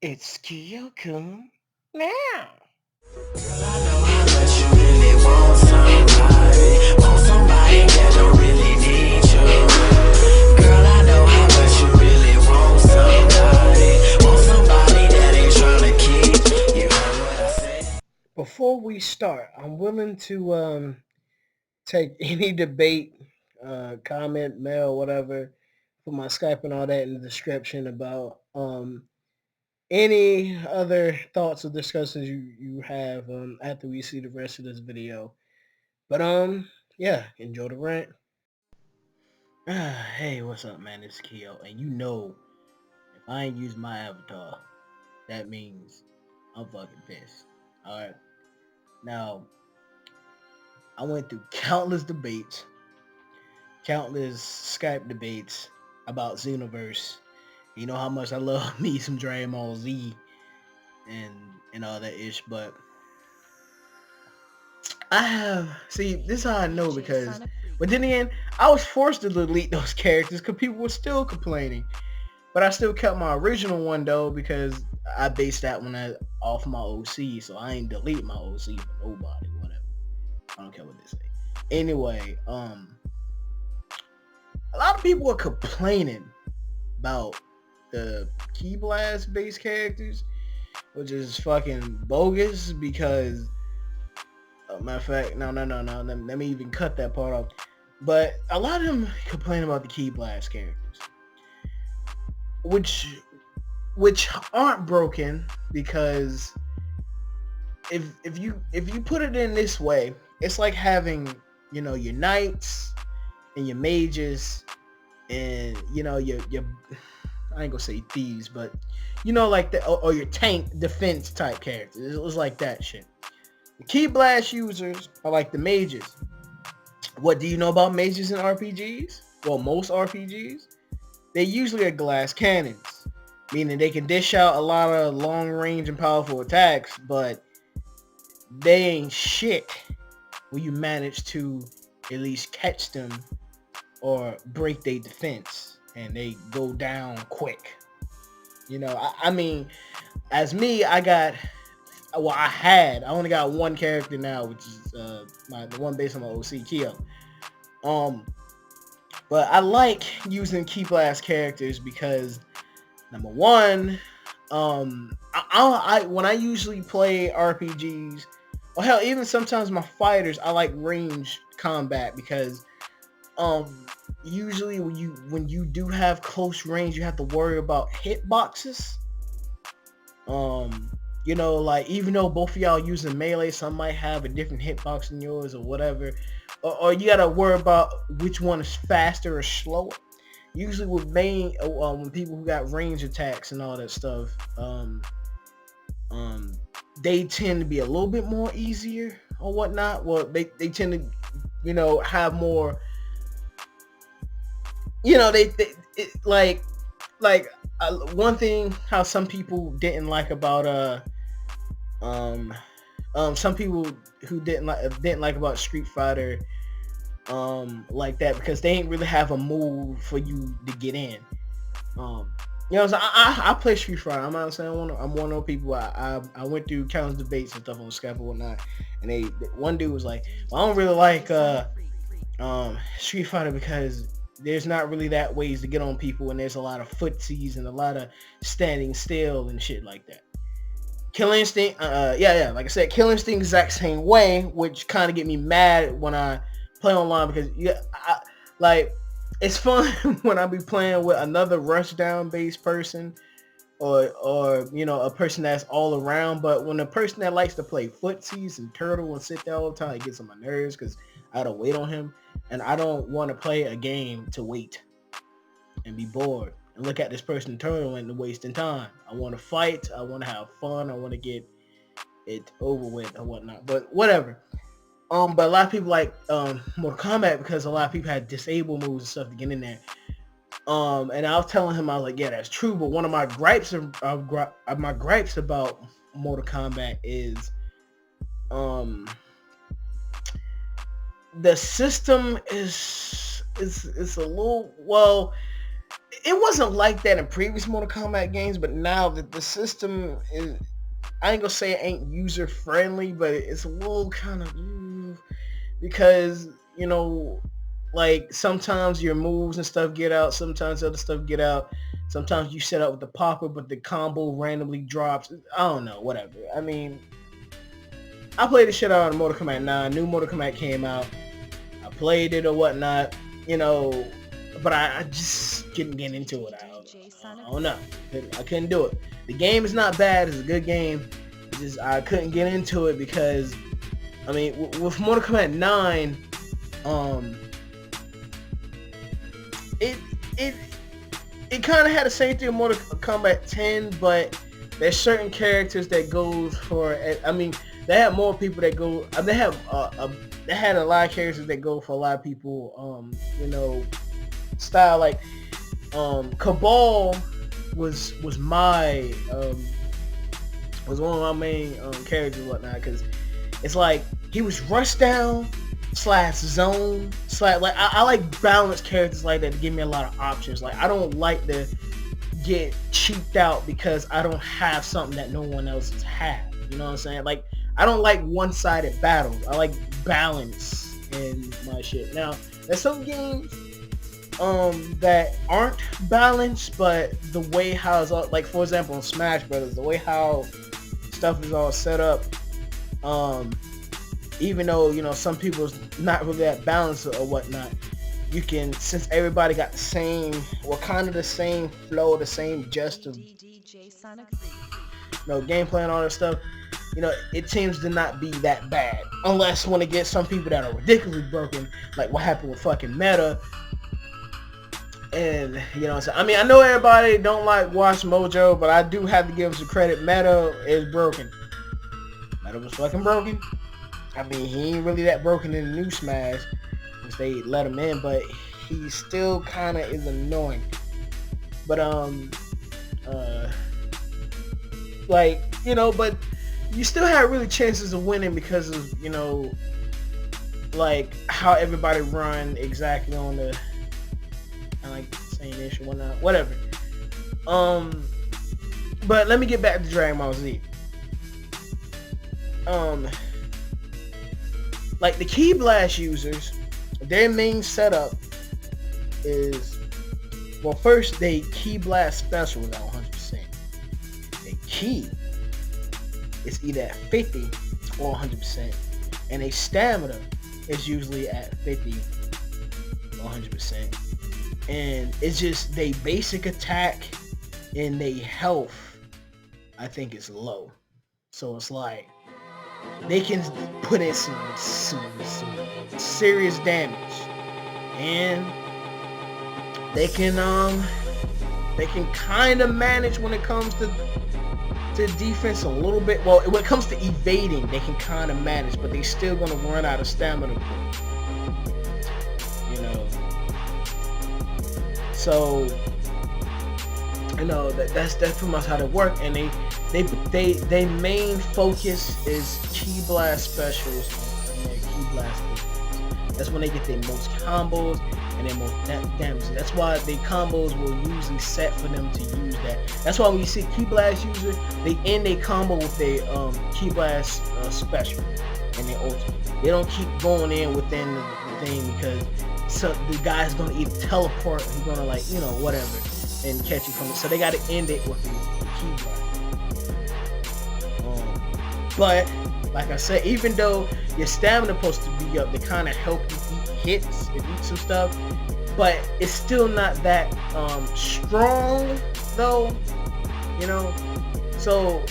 It's Kyo Kun now. I know how much you really want somebody that don't really need you. Girl, I know how much you really want somebody that ain't tryna keep. You heard what I said? Before we start, I'm willing to take any debate, comment, mail, whatever, put my Skype and all that in the description about any other thoughts or discussions you have after we see the rest of this video. But yeah, enjoy the rant. Hey, what's up, man? It's Kyo, and you know, if I ain't use my avatar, that means I'm fucking pissed. All right. Now, I went through countless debates, countless Skype debates about Xenoverse. You know how much I love me some Dragon Ball Z and all that ish, but this is how I know because, but then again, I was forced to delete those characters because people were still complaining. But I still kept my original one though because I based that one off my OC, so I ain't delete my OC for nobody, whatever. I don't care what they say. Anyway, a lot of people are complaining about the Key Blast based characters, which is fucking bogus because, matter of fact, no. Let me even cut that part off. But a lot of them complain about the Key Blast characters, which aren't broken because if you put it in this way, it's like having, your knights and your mages and your I ain't gonna say thieves, but like the or your tank defense type characters. It was like that shit. The Key Blast users are like the mages. What do you know about mages in RPGs? Well, most RPGs, they usually are glass cannons, meaning they can dish out a lot of long range and powerful attacks, but they ain't shit when you manage to at least catch them or break their defense and they go down quick. I mean, as me, I only got one character now, which is the one based on my OC, Kyo. But I like using Key Blast characters because number one, I when I usually play RPGs, or hell, even sometimes my fighters, I like range combat because usually when you do have close range, you have to worry about hitboxes. Like even though both of y'all using melee, some might have a different hitbox than yours or whatever, or you gotta worry about which one is faster or slower. Usually with when people who got range attacks and all that stuff, they tend to be a little bit more easier or whatnot. Well, they tend to, have more, one thing how some people didn't like about some people who didn't like about Street Fighter like that, because they ain't really have a move for you to get in. So I play Street Fighter. I'm not saying I'm one of those people. I went through countless debates and stuff on Skype and whatnot, and one dude was like, well, I don't really like Street Fighter because there's not really that ways to get on people, and there's a lot of footsies and a lot of standing still and shit like that. Kill Instinct, like I said, Kill Instinct exact same way, which kind of get me mad when I play online because it's fun when I be playing with another rushdown based person or a person that's all around, but when a person that likes to play footsies and turtle and sit there all the time, it gets on my nerves because I gotta wait on him, and I don't want to play a game to wait and be bored and look at this person turtle and wasting time. I want to fight, I want to have fun, I want to get it over with or whatnot, but whatever. But a lot of people like Mortal Kombat because a lot of people had disabled moves and stuff to get in there. And I was telling him, I was like, yeah, that's true. But one of my gripes about Mortal Kombat is the system is a little, well, it wasn't like that in previous Mortal Kombat games, but now that the system is, I ain't gonna say it ain't user friendly, but it's a little kind of because like sometimes your moves and stuff get out, sometimes other stuff get out, sometimes you set up with the popper, but the combo randomly drops. I don't know, whatever. I mean, I played the shit out of Mortal Kombat 9. New Mortal Kombat came out. I played it or whatnot, but I just couldn't get into it. I don't know. I couldn't do it. The game is not bad. It's a good game. It's just I couldn't get into it because, I mean, with Mortal Kombat 9, it kind of had the same thing with Mortal Kombat 10, but there's certain characters that goes for. I mean, they have more people that go. They had a lot of characters that go for a lot of people. Style like Cabal was my was one of my main characters and whatnot, because it's like he was rush down / zone / like I like balanced characters like that to give me a lot of options. Like I don't like to get cheaped out because I don't have something that no one else has had. You know what I'm saying? Like I don't like one-sided battles. I like balance in my shit. Now there's some games that aren't balanced, but the way how it's all, like for example in Smash Brothers, the way how stuff is all set up, even though some people's not really that balanced or whatnot, you can, since everybody got the same, kind of the same flow, the same gist of gameplay and all that stuff, it seems to not be that bad, unless when it gets some people that are ridiculously broken, like what happened with fucking Meta. And so I mean, I know everybody don't like Watch Mojo, but I do have to give him some credit. Meta is broken. Meta was fucking broken. I mean, he ain't really that broken in the new Smash, which they let him in, but he still kind of is annoying. But but you still have really chances of winning because of like how everybody run exactly on the. I like saying this or whatnot, whatever. But let me get back to Dragon Ball Z. Like the Ki Blast users, their main setup is, well, first they Ki Blast special is at 100%. They Ki is either at 50 or 100%, and a stamina is usually at 50 or 100%. And it's just they basic attack and they health, I think, is low. So it's like they can put in some serious damage, and they can kind of manage when it comes to defense a little bit. Well, when it comes to evading, they can kind of manage, but they still gonna run out of stamina. So that's pretty much how they work, and they main focus is Ki Blast specials and their Ki Blast specials. That's when they get their most combos and their most damage. That's why their combos will usually set for them to use that. That's why when you see Ki Blast user, they end their combo with their Ki Blast special and their ultimate. They don't keep going in within the thing, because so the guy's gonna either teleport, he's gonna whatever, and catch you from it. So they gotta end it with the Ki Blast. But like I said, even though your stamina supposed to be up, they kind of help you eat hits and eat some stuff, but it's still not that strong though, So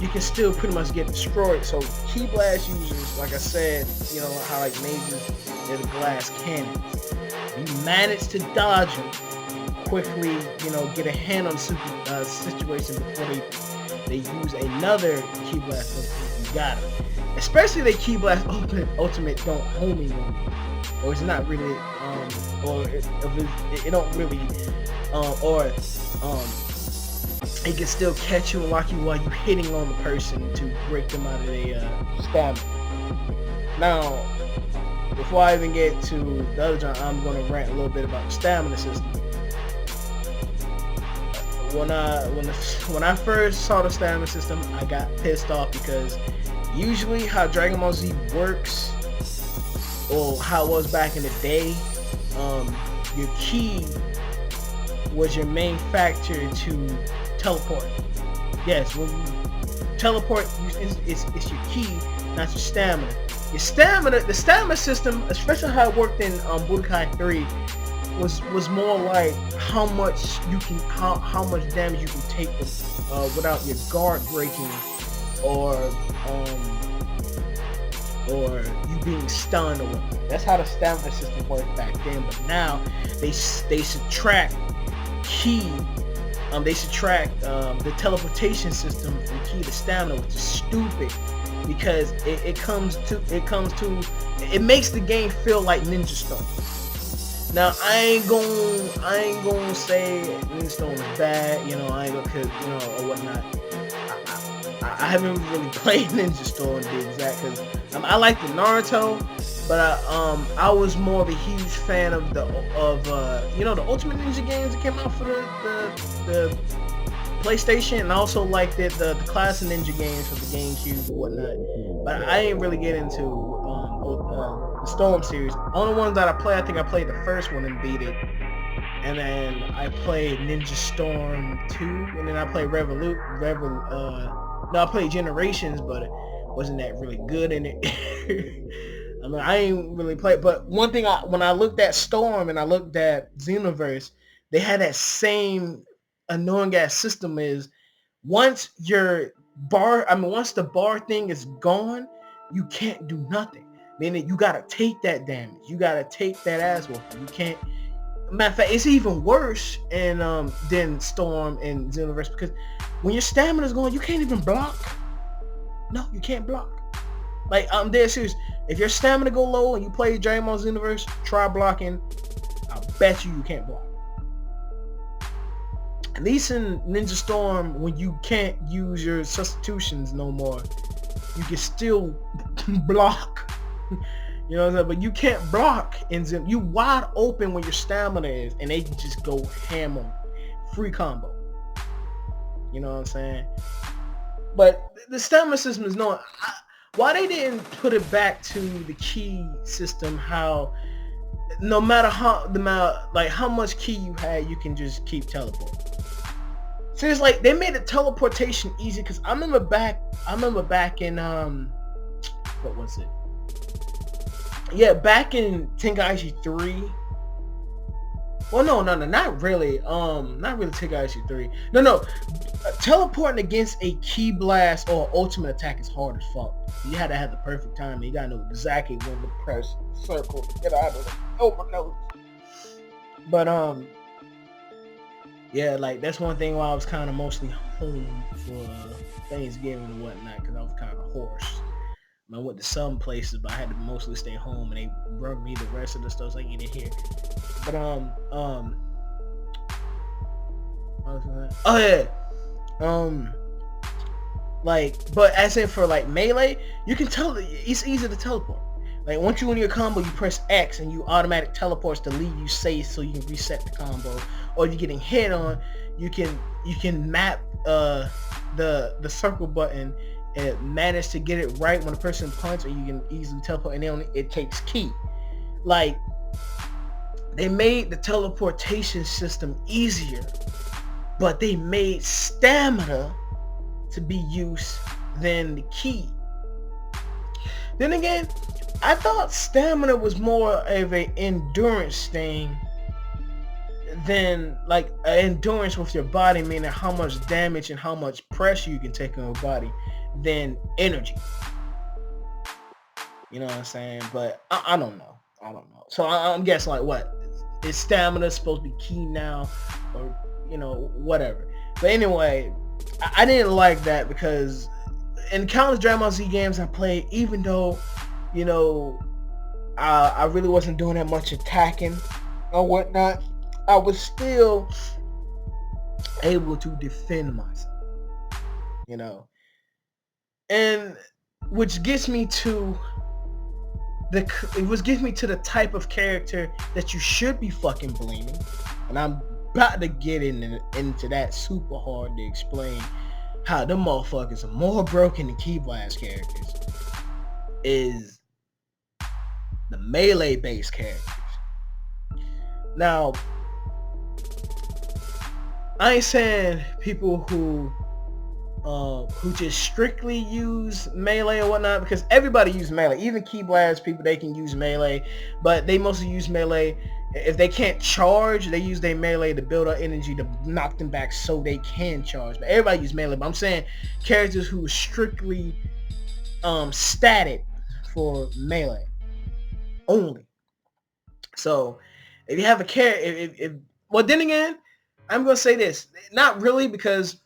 you can still pretty much get destroyed. So Ki Blast users, like I said, how like mages, they're the glass cannons. You manage to dodge them quickly, get a hand on the situation before they use another Ki Blast. You got it. Especially the Ki Blast ultimate don't homing on you, or it's not really, it don't really, it can still catch you and lock you while you're hitting on the person to break them out of their stamina. Now, before I even get to the other joint, I'm going to rant a little bit about the stamina system. when I first saw the stamina system, I got pissed off because usually how Dragon Ball Z works, or how it was back in the day, your ki was your main factor to teleport. Yes, when you teleport, it's your ki, not your stamina. Your stamina, the stamina system, especially how it worked in Budokai 3, was more like how much you can, how much damage you can take without your guard breaking or you being stunned or whatnot. That's how the stamina system worked back then. But now they subtract ki. They subtract the teleportation system from ki to stamina, which is stupid because it makes the game feel like Ninja Storm. Now I ain't gonna say Ninja Storm is bad, you know, I ain't gonna, you know, or whatnot. I haven't really played Ninja Storm to be exact, because I like the Naruto, but I was more of a huge fan of you know, the Ultimate Ninja games that came out for the PlayStation, and I also liked the classic Ninja games for the GameCube and whatnot. But I ain't really get into the Storm series. Only ones that I think I played the first one and beat it, and then I played Ninja Storm 2, and then I played I played Generations, but it wasn't that really good in it. I mean, I ain't really played, but one thing when I looked at Storm and I looked at Xenoverse, they had that same annoying ass system. Is once the bar thing is gone, you can't do nothing. Meaning you gotta take that damage. You gotta take that ass whooping. You can't. Matter of fact, it's even worse than Storm and Xenoverse, because when your stamina's going, you can't even block. No, you can't block. Like, I'm dead serious. If your stamina go low and you play Dragon Ball Xenoverse, try blocking. I bet you can't block. At least in Ninja Storm, when you can't use your substitutions no more, you can still block. You know what I'm saying? But you can't block in Zen. You wide open when your stamina is, and they can just go ham on free combo. You know what I'm saying? But the stamina system is no. Why they didn't put it back to the ki system? How no matter how how much ki you had, you can just keep teleporting. So it's like they made the teleportation easy, because I remember back in what was it? Yeah, back in Tenkaichi 3. Well, no, not really. Not really Tenkaichi 3. No. Teleporting against a ki blast or ultimate attack is hard as fuck. You had to have the perfect time. You gotta know exactly when to press circle to get out of it. Oh my nose. But yeah, like that's one thing why I was kind of mostly home for Thanksgiving and whatnot, because I was kind of hoarse. I went to some places, but I had to mostly stay home, and they brought me the rest of the stuff so I can get it here. But but as in for like melee, you can tell it's easy to teleport. Like once you in your combo, you press X and you automatic teleports to leave you safe, so you can reset the combo. Or if you're getting hit on, you can map the circle button and manage to get it right when a person punches, or you can easily teleport, and then it takes ki. Like, they made the teleportation system easier, but they made stamina to be used than the ki. Then again, I thought stamina was more of an endurance thing than like endurance with your body, meaning how much damage and how much pressure you can take on your body, than energy. You know what I'm saying? But I don't know. So I'm guessing like what? Is stamina supposed to be key now? Or, you know, whatever. But anyway, I didn't like that, because in countless Dragon Ball Z games I played, even though, you know, I really wasn't doing that much attacking or whatnot, I was still able to defend myself. You know? And which gets me to the type of character that you should be fucking blaming, and I'm about to get into that super hard to explain how them motherfuckers are more broken than Key Blast characters is the melee based characters. Now, I ain't saying people who just strictly use melee or whatnot, because everybody uses melee. Even Key Blast people, they can use melee, but they mostly use melee. If they can't charge, they use their melee to build up energy to knock them back so they can charge. But everybody use melee. But I'm saying characters who are strictly static for melee only. So if you have a character, well, then again, I'm gonna say this, not really, because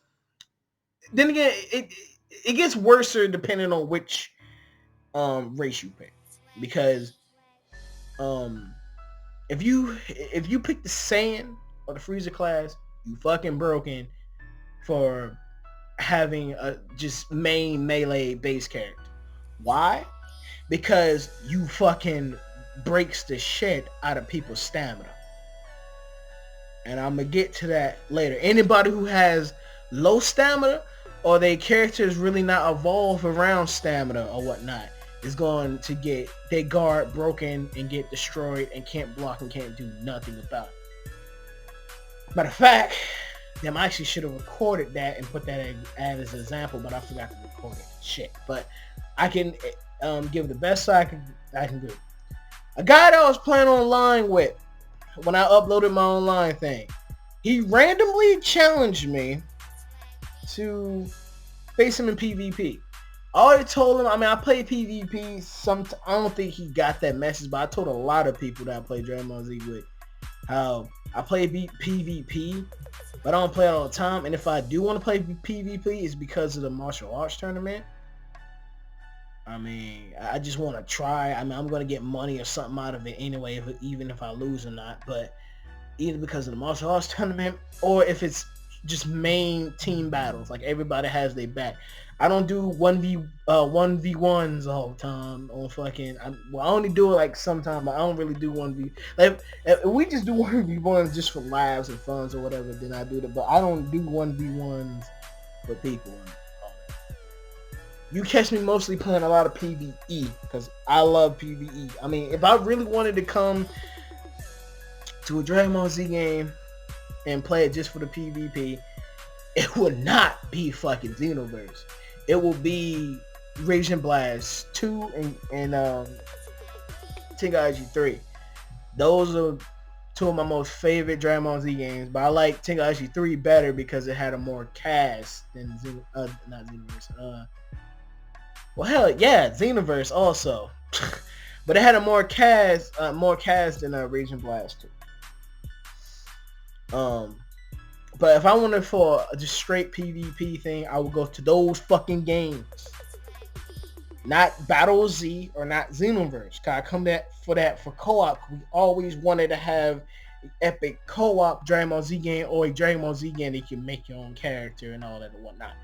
then again, it gets worse depending on which race you pick, because if you pick the Saiyan or the Freezer class, you fucking broken for having a just main melee base character. Why? Because you fucking breaks the shit out of people's stamina. And I'm gonna get to that later. Anybody who has low stamina or their character is really not evolved around stamina or whatnot is going to get their guard broken and get destroyed and can't block and can't do nothing about it. Matter of fact, I actually should have recorded that and put that as an example, but I forgot to record it. Shit. But I can give the best I can do. A guy that I was playing online with when I uploaded my online thing, he randomly challenged me to face him in PvP. I already told him, I played PvP. I don't think he got that message, but I told a lot of people that I play Dragon Ball Z with how I play PvP, but I don't play it all the time. And if I do want to play PvP, it's because of the martial arts tournament. I just want to try. I'm going to get money or something out of it anyway, even if I lose or not. But either because of the martial arts tournament, or if it's just main team battles, like everybody has their back. I don't do 1v1s all the time on fucking. I only do it like sometimes, but I don't really do 1v. Like if we just do 1v1s just for laughs and funs or whatever, then I do that. But I don't do 1v1s for people. You catch me mostly playing a lot of PvE because I love PvE. If I really wanted to come to a Dragon Ball Z game and play it just for the PvP, it would not be fucking Xenoverse. It will be Raging Blast 2 and Tenkaichi 3. Those are two of my most favorite Dragon Ball Z games, but I like Tenkaichi 3 better because it had a more cast than not Xenoverse. Well, hell yeah, Xenoverse also, but it had a more cast than Raging Blast 2. But if I wanted for just straight PvP thing, I would go to those fucking games, not Battle Z or not Xenoverse. Cause I come for co-op. We always wanted to have an epic co-op Dragon Ball Z game or a Dragon Ball Z game that you can make your own character and all that and whatnot.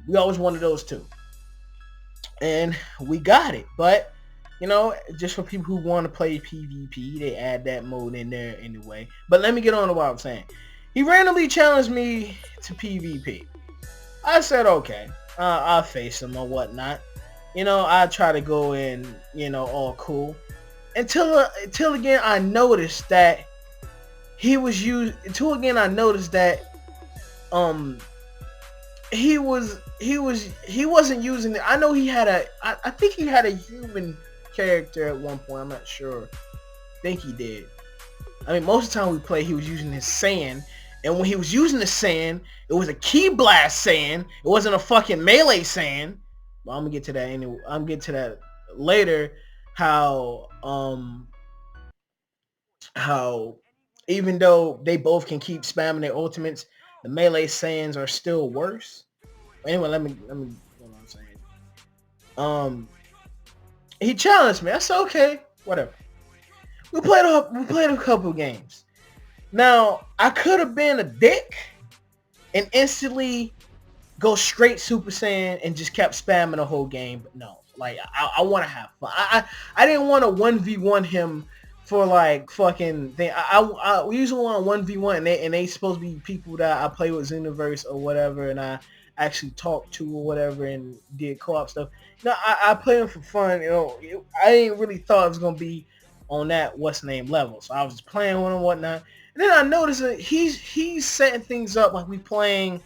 We always wanted those two. And we got it, but just for people who want to play PvP, they add that mode in there anyway. But let me get on to what I'm saying. He randomly challenged me to PvP. I said, okay, I'll face him or whatnot. I try to go in, all cool. Until again, I noticed that he wasn't using it. I know he had I think he had a human character at one point. I'm not sure. I think he did. Most of the time we play, he was using his Saiyan. And when he was using the Saiyan, it was a Ki Blast Saiyan. It wasn't a fucking melee Saiyan. But I'm gonna get to that anyway. I'm gonna get to that later. How even though they both can keep spamming their ultimates, the melee Saiyans are still worse. Anyway, let me what I'm saying. He challenged me. I said, okay, whatever. We played a couple games. Now, I could have been a dick and instantly go straight Super Saiyan and just kept spamming the whole game, but no. Like I want to have fun. I didn't want to 1v1 him for like fucking thing. We usually want 1v1 and they supposed to be people that I play with Xenoverse or whatever, and I actually talked to or whatever and did co-op stuff. No, I play them for fun. I didn't really thought it was gonna be on that what's name level, so I was just playing with him and whatnot. And then I noticed that he's setting things up like we playing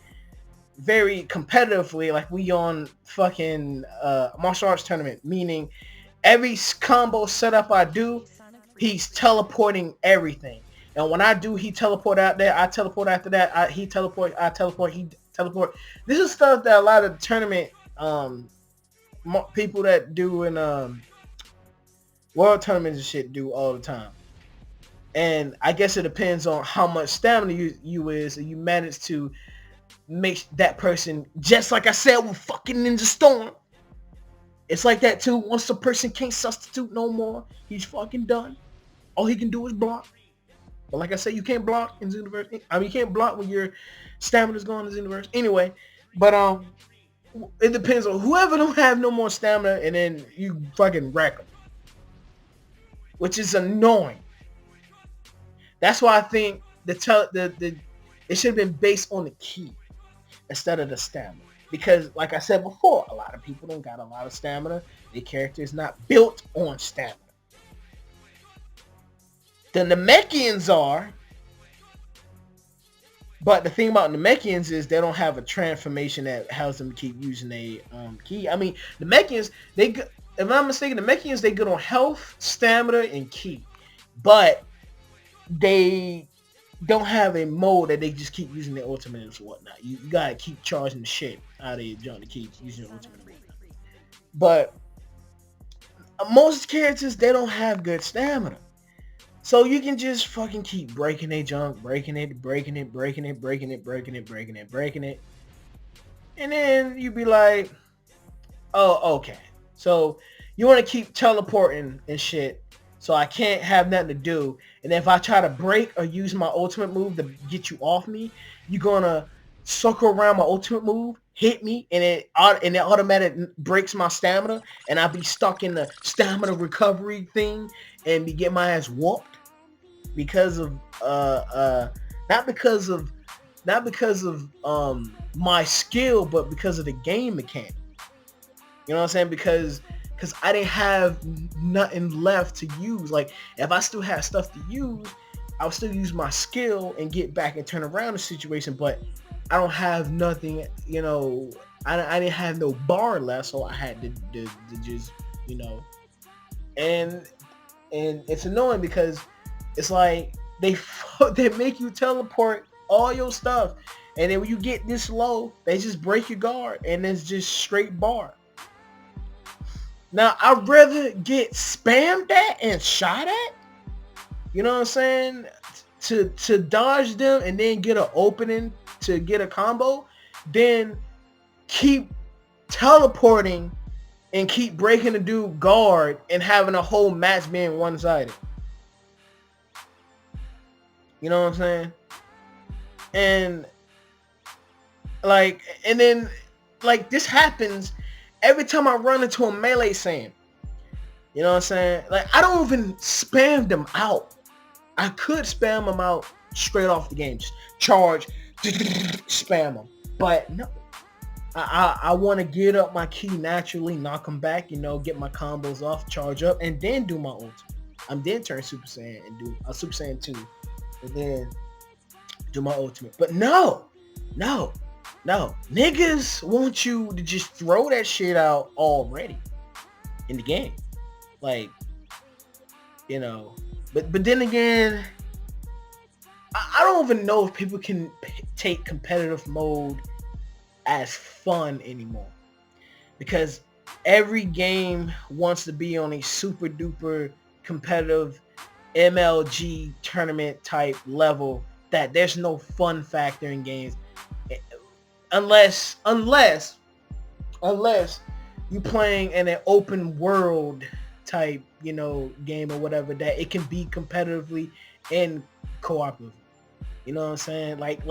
very competitively, like we on fucking martial arts tournament, meaning every combo setup I do, he's teleporting everything. And when I do, he teleport out there, I teleport after that, he teleport, I teleport, he teleport. This is stuff that a lot of the tournament people that do in world tournaments and shit do all the time. And I guess it depends on how much stamina you is, and you manage to make that person, just like I said with fucking Ninja Storm. It's like that too. Once the person can't substitute no more, he's fucking done. All he can do is block. But like I said, you can't block in Xenoverse. I mean, you can't block when your stamina's gone in Xenoverse. Anyway, but it depends on whoever don't have no more stamina, and then you fucking wreck them, which is annoying. That's why I think it should have been based on the key instead of the stamina. Because, like I said before, a lot of people don't got a lot of stamina. Their character is not built on stamina. The Namekians are, but the thing about Namekians is they don't have a transformation that helps them keep using a key. I mean, Namekians, if I'm not mistaken, Namekians, they good on health, stamina, and key, but they don't have a mode that they just keep using their ultimates or whatnot. You gotta keep charging the shit out of your junk to keep using your ultimate. But most characters, they don't have good stamina. So you can just fucking keep breaking their junk, breaking it. And then you be like, oh, okay. So you want to keep teleporting and shit, so I can't have nothing to do. And if I try to break or use my ultimate move to get you off me, you're gonna circle around my ultimate move, hit me, and it automatic breaks my stamina, and I'll be stuck in the stamina recovery thing and be getting my ass whooped because of not because of my skill, but because of the game mechanic. You know what I'm saying? Because I didn't have nothing left to use. Like, if I still had stuff to use, I would still use my skill and get back and turn around the situation. But I don't have nothing, I didn't have no bar left, so I had to just, and it's annoying because it's like they make you teleport all your stuff, and then when you get this low, they just break your guard, and it's just straight bar. Now, I'd rather get spammed at and shot at, you know what I'm saying, to dodge them and then get an opening to get a combo, than keep teleporting and keep breaking the dude guard and having a whole match being one-sided. You know what I'm saying? And then this happens every time I run into a melee Saiyan. You know what I'm saying? Like, I don't even spam them out. I could spam them out straight off the game. Just charge, spam them. But no. I want to get up my key naturally, knock them back, get my combos off, charge up, and then do my ultimate. I'm then turn Super Saiyan and do a Super Saiyan 2. And then do my ultimate. But no. Niggas want you to just throw that shit out already in the game. Like, but then again, I don't even know if people can take competitive mode as fun anymore, because every game wants to be on a super duper competitive MLG tournament type level that there's no fun factor in games unless you playing in an open world type game or whatever, that it can be competitively and cooperatively. You know what I'm saying? Like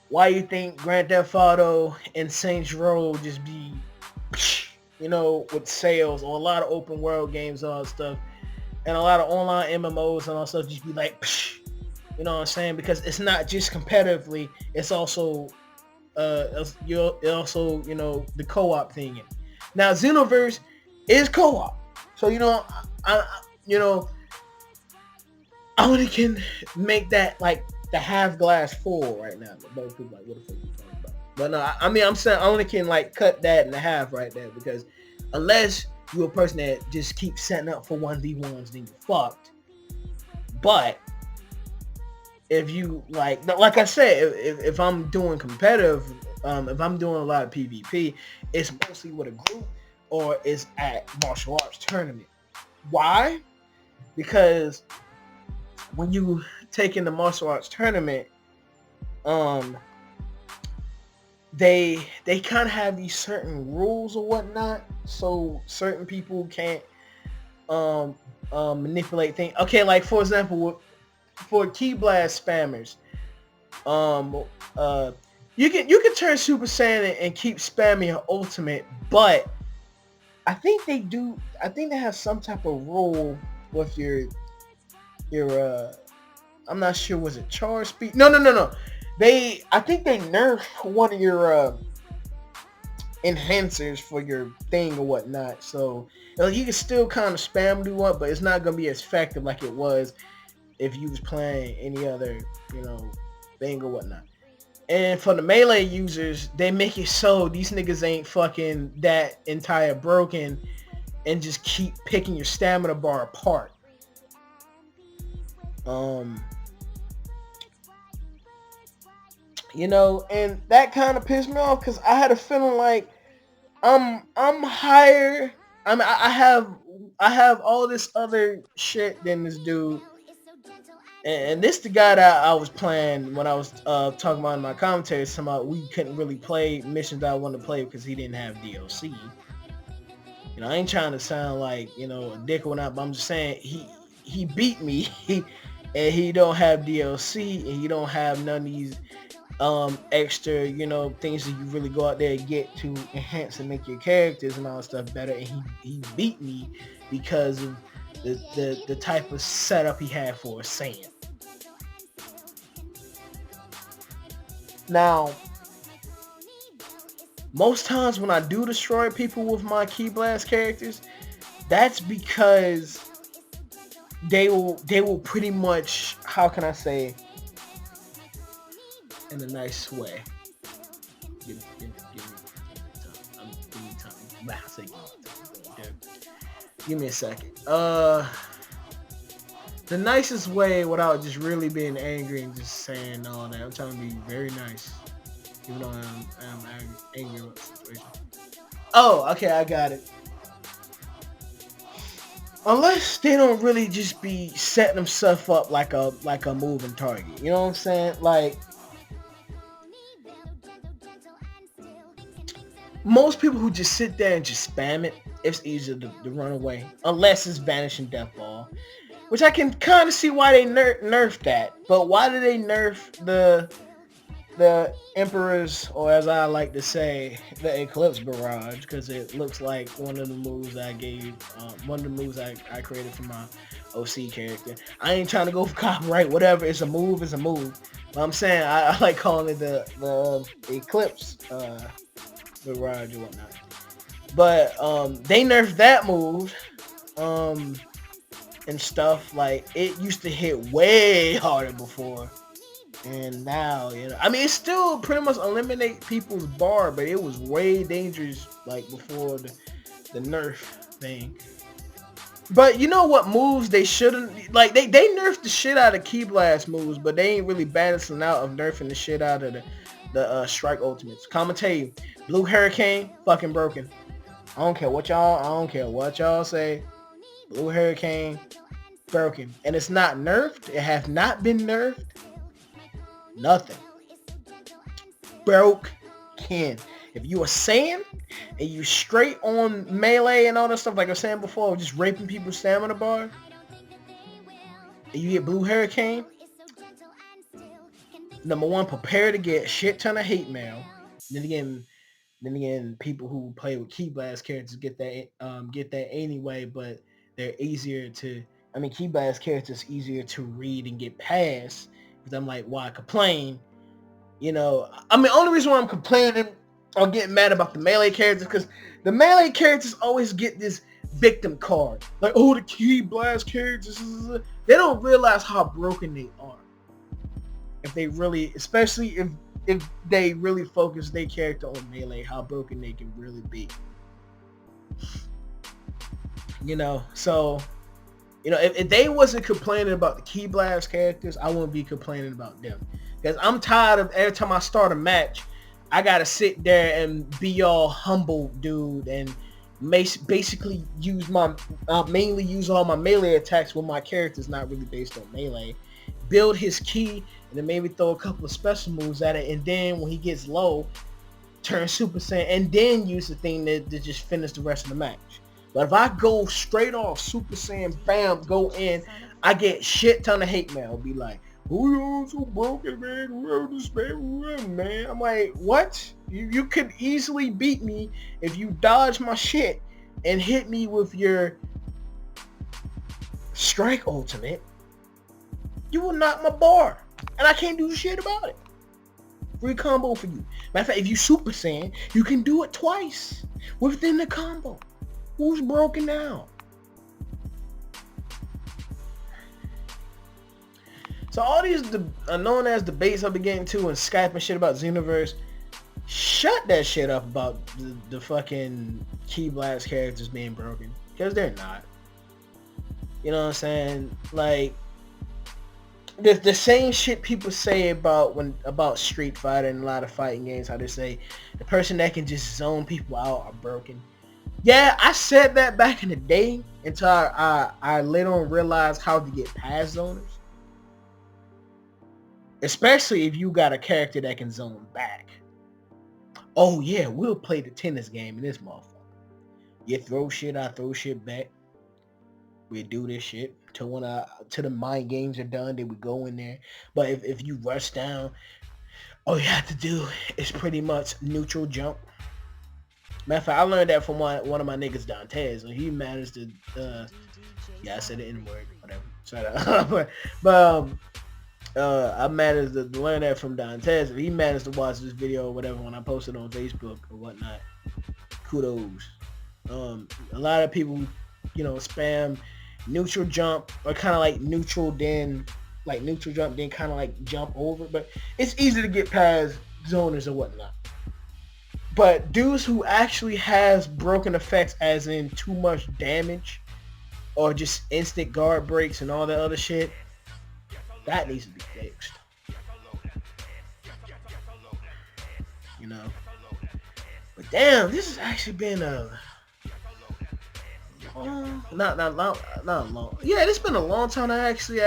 why you think Grand Theft Auto and Saints Row just be with sales, or a lot of open world games, all that stuff, and a lot of online MMOs and all stuff just be like, psh, you know what I'm saying? Because it's not just competitively, it's also the co-op thing. Now Xenoverse is co-op, so you know I only can make that like the half glass full right now. But most people like, what the fuck you talking about? But no, I mean I'm saying I only can like cut that in half right there, because unless you're a person that just keeps setting up for 1v1s, then you're fucked. But if you like I said, if I'm doing competitive, if I'm doing a lot of PvP, it's mostly with a group or it's at martial arts tournament. Why? Because when you take in the martial arts tournament, they kind of have these certain rules or whatnot, so certain people can't manipulate things. Okay, like for example, for key blast spammers, you can turn Super Saiyan and keep spamming your ultimate, but I think they have some type of rule with your I'm not sure, was it charge speed? No. I think they nerf one of your enhancers for your thing or whatnot. So you can still kind of spam do what, but it's not gonna be as effective like it was if you was playing any other, thing or whatnot. And for the melee users, they make it so these niggas ain't fucking that entire broken and just keep picking your stamina bar apart. And that kind of pissed me off because I had a feeling like I'm higher. I mean, I have all this other shit than this dude, and this the guy that I was playing when I was talking about in my commentary. Somehow we couldn't really play missions that I wanted to play because he didn't have DLC. I ain't trying to sound like a dick or whatnot, but I'm just saying he beat me, and he don't have DLC, and he don't have none of these extra things that you really go out there and get to enhance and make your characters and all that stuff better. And he beat me because of the type of setup he had for a Saiyan. Now, most times when I do destroy people with my Key Blast characters, that's because they will pretty much, how can I say, in a nice way. Give me time. Give me a second. The nicest way without just really being angry and just saying all that. I'm trying to be very nice, even though I'm angry about the situation. Oh, okay, I got it. Unless they don't really just be setting themselves up like a moving target. You know what I'm saying? Like, most people who just sit there and just spam it, it's easier to run away. Unless it's Vanishing Death Ball. Which I can kind of see why they nerfed that. But why do they nerf the Emperor's, or as I like to say, the Eclipse Barrage? Because it looks like one of the moves I gave, one of the moves I created for my OC character. I ain't trying to go for copyright, whatever. It's a move, it's a move. But I'm saying I like calling it the Eclipse Barrage or whatnot. But they nerfed that move. And stuff, like it used to hit way harder before, and now I mean, it still pretty much eliminate people's bar, but it was way dangerous like before the nerf thing. But you know what moves they shouldn't, like they nerfed the shit out of Key Blast moves, but they ain't really balancing out of nerfing the shit out of the strike ultimates. Commentate, Blue Hurricane, fucking broken. I don't care what y'all say. Blue Hurricane, broken. And it's not nerfed. It has not been nerfed. Nothing. Broken. If you are Saiyan and you straight on melee and all that stuff, like I was saying before, just raping people's stamina bar, and you get Blue Hurricane, number one, prepare to get a shit ton of hate mail. Then again, people who play with Key Blast characters get that anyway, but they're easier to I mean, Key Blast characters easier to read and get past. Because I'm like, why complain? You know, I mean, only reason why I'm complaining or getting mad about the melee characters because the melee characters always get this victim card. Like, oh, the Key Blast characters. They don't realize how broken they are. If they really, especially if they really focus their character on melee, how broken they can really be. You know, so, you know, if they wasn't complaining about the Key Blast characters, I wouldn't be complaining about them. Because I'm tired of every time I start a match, I gotta sit there and be all humble, dude, and basically use my mainly use all my melee attacks when my character's not really based on melee. Build his key and then maybe throw a couple of special moves at it, and then when he gets low, turn Super Saiyan, and then use the thing to just finish the rest of the match. But if I go straight off Super Saiyan, bam, go in, I get shit ton of hate mail. Be like, oh, you're so broken, man. I'm like, what? You could easily beat me if you dodge my shit and hit me with your strike ultimate. You will knock my bar. And I can't do shit about it. Free combo for you. Matter of fact, if you Super Saiyan, you can do it twice within the combo. Who's broken now? So all these known as debates I've been getting to and Skype and shit about Xenoverse, shut that shit up about the fucking Key Blast characters being broken. Because they're not. You know what I'm saying? Like, the same shit people say about Street Fighter and a lot of fighting games, how they say the person that can just zone people out are broken. Yeah, I said that back in the day until I later on realized how to get past zoners. Especially if you got a character that can zone back. Oh yeah, we'll play the tennis game in this motherfucker. You throw shit, I throw shit back. We do this shit till till the mind games are done. Then we go in there. But if you rush down, all you have to do is pretty much neutral jump. Matter of fact, I learned that from one of my niggas, Dantes. When he managed to, yeah, I said the N-word, whatever. Shut up. but I managed to learn that from Dantes. If he managed to watch this video or whatever when I posted on Facebook or whatnot, kudos. A lot of people, you know, spam neutral jump or kind of like neutral jump, then kind of like jump over. But it's easy to get past zoners or whatnot. But dudes who actually has broken effects, as in too much damage or just instant guard breaks and all that other shit, that needs to be fixed. You know? But damn, this has actually been not long. Yeah, it's been a long time I actually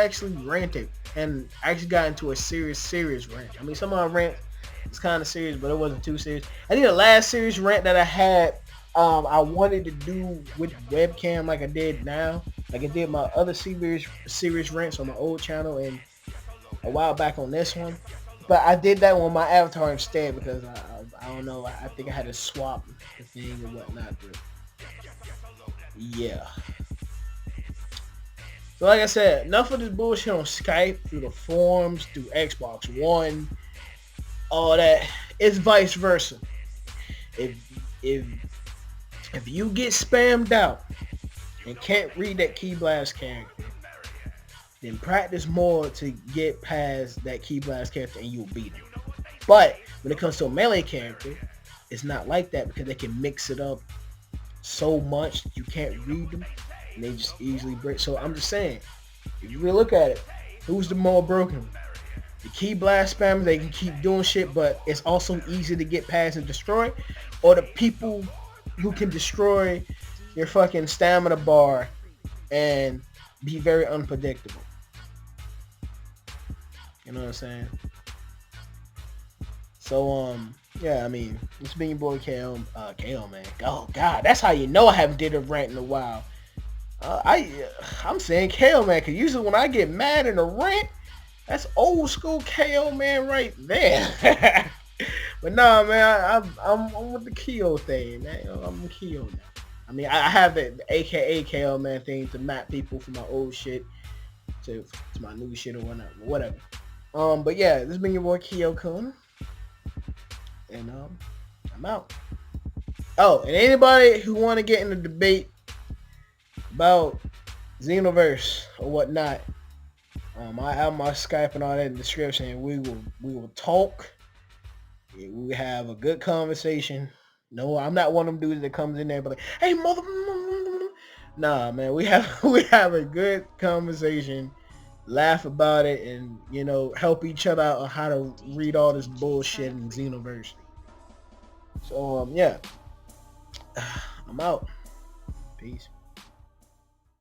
ranted and actually got into a serious rant. I mean, some of my rants it's kind of serious, but it wasn't too serious. I think the last serious rant that I had, I wanted to do with webcam like I did now. Like I did my other serious rants on my old channel and a while back on this one. But I did that on my avatar instead because I don't know. I think I had to swap the thing and whatnot. But yeah. So like I said, enough of this bullshit on Skype, through the forums, through Xbox One. All that. It's vice versa. If you get spammed out and can't read that Key Blast character, then practice more to get past that Key Blast character and you'll beat him. But when it comes to a melee character, it's not like that because they can mix it up so much you can't read them and they just easily break. So I'm just saying, if you really look at it, who's the more broken? The Key Blast spammers, they can keep doing shit, but it's also easy to get past and destroy. Or the people who can destroy your fucking stamina bar and be very unpredictable. You know what I'm saying? So, yeah, I mean, it's been your boy KO, man. Oh, God, that's how you know I haven't did a rant in a while. I'm saying KO, man, because usually when I get mad in a rant, that's old school KO, man, right there. But nah, man, I'm with the Kyo thing, man. I'm Kyo now. I mean, I have the AKA KO man thing to map people from my old shit to my new shit or whatever. But yeah, this has been your boy Kyo Kun, and I'm out. Oh, and anybody who want to get in a debate about Xenoverse or whatnot, I have my Skype and all that in the description, and we will talk. We have a good conversation. No, I'm not one of them dudes that comes in there but like, hey mother. Nah, man, we have a good conversation, laugh about it, and help each other out on how to read all this bullshit in Xenoverse. So yeah, I'm out. Peace.